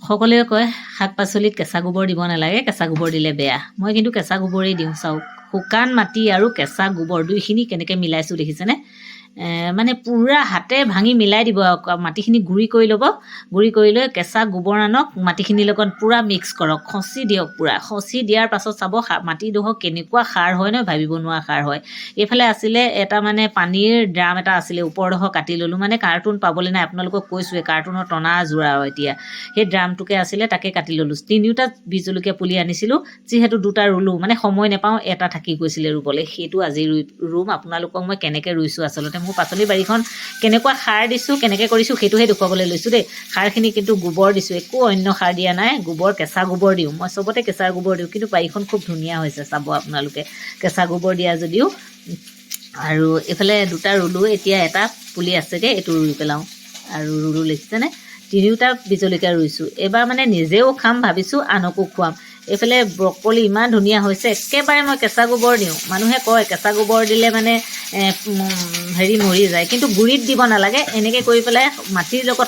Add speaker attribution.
Speaker 1: সকলোৱে কয় শাক পাচলিত কেঁচা গোবৰ দিব নালাগে, কেঁচা গোবৰ দিলে বেয়া। মই কিন্তু কেঁচা গোবৰেই দিওঁ। চাওক, শুকান মাটি আৰু কেঁচা গোবৰ দুইখিনি কেনেকৈ মিলাইছোঁ দেখিছেনে? মানে পূৰা হাতে ভাঙি মিলাই দিব আৰু মাটিখিনি গুড়ি কৰি ল'ব। গুড়ি কৰি লৈ কেঁচা গোবৰ আনক, মাটিখিনিৰ লগত পূৰা মিক্স কৰক, খচি দিয়ক। পূৰা খচি দিয়াৰ পাছত চাব মাটিডোখৰ কেনেকুৱা সাৰ হয় নহয়, ভাবিব নোৱাৰা সাৰ হয়। এইফালে আছিলে এটা মানে পানীৰ ড্ৰাম এটা আছিলে, ওপৰডোখৰ কাটি ল'লোঁ। মানে কাৰ্টুন পাবলৈ নাই, আপোনালোকক কৈছোঁৱে কাৰ্টুনৰ টনা যোৰা আৰু এতিয়া সেই ড্ৰামটোকে আছিলে, তাকে কাটি ল'লোঁ। 3টা বীজ জলকীয়া পুলি আনিছিলোঁ, যিহেতু 2টা ৰুলোঁ, মানে সময় নাপাওঁ, এটা থাকি গৈছিলে ৰুবলৈ, সেইটো আজি ৰুম। আপোনালোকক মই কেনেকৈ ৰুইছোঁ, আচলতে মোৰ পাচলি বাৰীখন কেনেকুৱা সাৰ দিছোঁ, কেনেকৈ কৰিছোঁ, সেইটোহে দেখুৱাবলৈ লৈছোঁ দেই। সাৰখিনি কিন্তু গোবৰ দিছোঁ, একো অন্য সাৰ দিয়া নাই। গোবৰ, কেঁচা গোবৰ দিওঁ মই, চবতে কেঁচা গোবৰ দিওঁ। কিন্তু বাৰীখন খুব ধুনীয়া হৈছে, চাব আপোনালোকে, কেঁচা গোবৰ দিয়া যদিও। আৰু এইফালে 2টা ৰুলোঁ, এতিয়া এটা পুলি আছেগৈ, এইটো ৰুই পেলাওঁ। আৰু ৰুলোঁ, দেখিছেনে? 3টা বীজ জলকীয়া ৰুইছোঁ। এইবাৰ মানে নিজেও খাম ভাবিছোঁ, আনকো খুৱাম। এইফালে ব্ৰকলি ইমান ধুনীয়া হৈছে, একেবাৰে মই কেঁচা গোবৰ দিওঁ। মানুহে কয় কেঁচা গোবৰ দিলে মানে হেৰি মৰি যায়, কিন্তু গুড়িত দিব নালাগে। এনেকৈ কৰি পেলাই মাটিৰ লগত